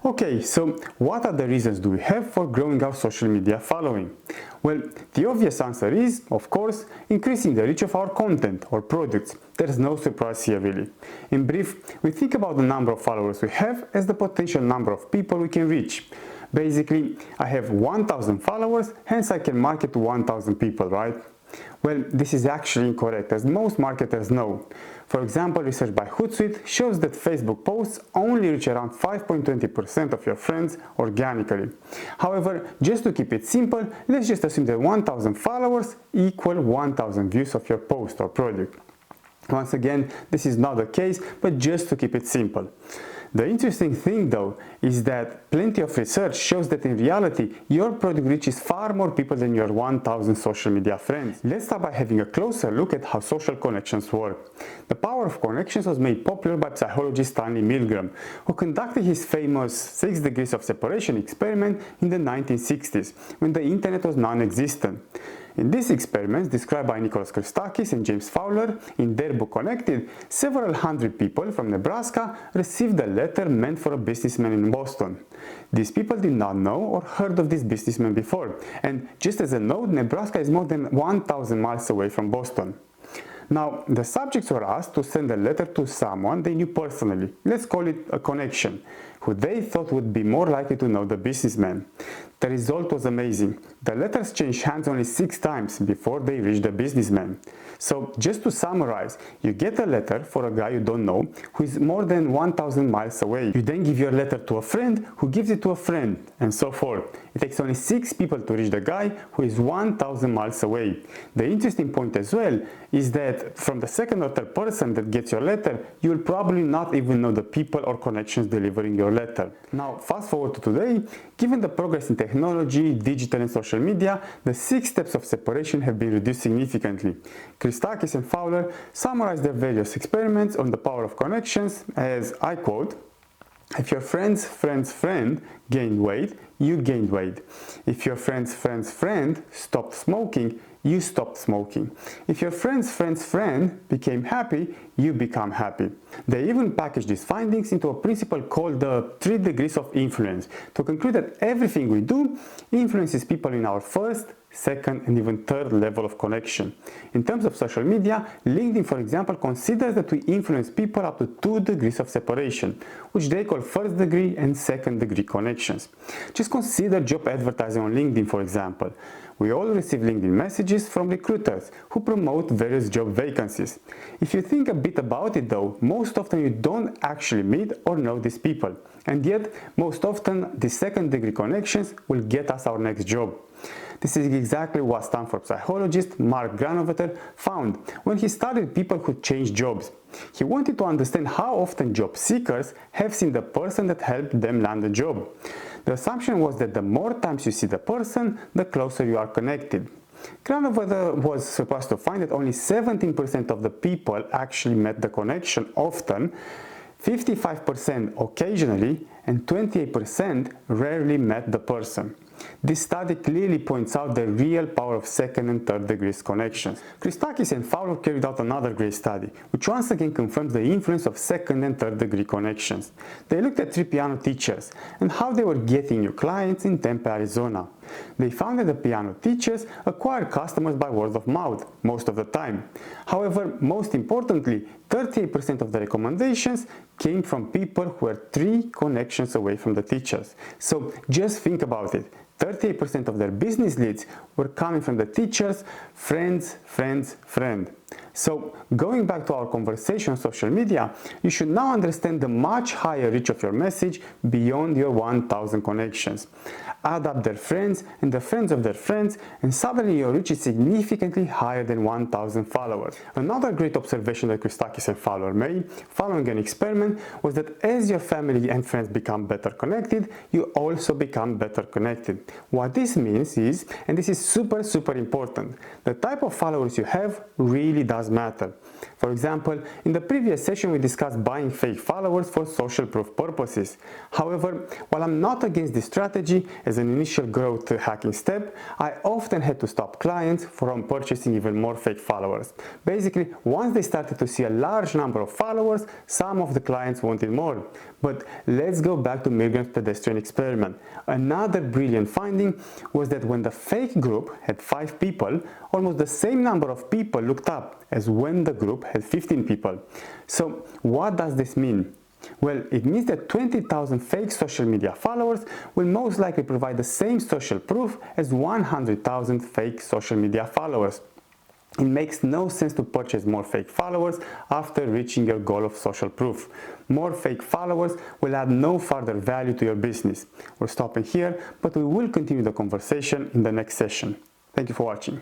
Okay, so what are the reasons do we have for growing our social media following? Well, the obvious answer is, of course, increasing the reach of our content or products. There's no surprise here really. In brief, we think about the number of followers we have as the potential number of people we can reach. Basically, I have 1000 followers, hence I can market to 1000 people, right? Well, this is actually incorrect, as most marketers know. For example, research by Hootsuite shows that Facebook posts only reach around 5.20% of your friends organically. However, just to keep it simple, let's just assume that 1000 followers equal 1000 views of your post or product. Once again, this is not the case, but just to keep it simple. The interesting thing though is that plenty of research shows that in reality your product reaches far more people than your 1000 social media friends. Let's start by having a closer look at how social connections work. The power of connections was made popular by psychologist Stanley Milgram, who conducted his famous 6 degrees of separation experiment in the 1960s, when the internet was non-existent. In these experiments, described by Nicholas Christakis and James Fowler in their book Connected, several hundred people from Nebraska received a letter meant for a businessman in Boston. These people did not know or heard of this businessman before, and just as a note, Nebraska is more than 1000 miles away from Boston. Now, the subjects were asked to send a letter to someone they knew personally, let's call it a connection, who they thought would be more likely to know the businessman. The result was amazing. The letters changed hands only 6 times before they reached the businessman. So, just to summarize, you get a letter for a guy you don't know who is more than 1000 miles away. You then give your letter to a friend who gives it to a friend, and so forth. It takes only 6 people to reach the guy who is 1000 miles away. The interesting point as well is that from the second or third person that gets your letter, you will probably not even know the people or connections delivering your letter. Now, fast forward to today, given the progress in technology, digital and social media, the 6 steps of separation have been reduced significantly. Christakis and Fowler summarized their various experiments on the power of connections as, I quote, "If your friend's friend's friend gained weight, you gained weight. If your friend's friend's friend stopped smoking, you stopped smoking. If your friend's friend's friend became happy, you become happy." They even packaged these findings into a principle called the 3 degrees of influence to conclude that everything we do influences people in our first, second and even third level of connection. In terms of social media, LinkedIn, for example, considers that we influence people up to 2 degrees of separation, which they call first degree and second degree connections. Just consider job advertising on LinkedIn, for example. We all receive LinkedIn messages from recruiters who promote various job vacancies. If you think a bit about it though, most often you don't actually meet or know these people. And yet, most often, the second degree connections will get us our next job. This is exactly what Stanford psychologist Mark Granovetter found when he studied people who changed jobs. He wanted to understand how often job seekers have seen the person that helped them land a job. The assumption was that the more times you see the person, the closer you are connected. Granovetter was surprised to find that only 17% of the people actually met the connection often, 55% occasionally, and 28% rarely met the person. This study clearly points out the real power of second and third degrees connections. Christakis and Fowler carried out another great study, which once again confirms the influence of second and third degree connections. They looked at 3 piano teachers and how they were getting new clients in Tempe, Arizona. They found that the piano teachers acquired customers by word of mouth most of the time. However, most importantly, 38% of the recommendations came from people who were 3 connections away from the teachers. So just think about it. 38% of their business leads were coming from the teachers, friends. So, going back to our conversation on social media, you should now understand the much higher reach of your message beyond your 1000 connections. Add up their friends and the friends of their friends, and suddenly your reach is significantly higher than 1000 followers. Another great observation that Christakis and Fowler made following an experiment was that as your family and friends become better connected, you also become better connected. What this means is, and this is super important, the type of followers you have really really does matter. For example, in the previous session we discussed buying fake followers for social proof purposes. However, while I'm not against this strategy as an initial growth hacking step, I often had to stop clients from purchasing even more fake followers. Basically, once they started to see a large number of followers, some of the clients wanted more. But let's go back to Milgram's pedestrian experiment. Another brilliant finding was that when the fake group had 5 people, almost the same number of people looked up as when the group had 15 people. So what does this mean? Well, it means that 20,000 fake social media followers will most likely provide the same social proof as 100,000 fake social media followers. It makes no sense to purchase more fake followers after reaching your goal of social proof. More fake followers will add no further value to your business. We're stopping here, but we will continue the conversation in the next session. Thank you for watching.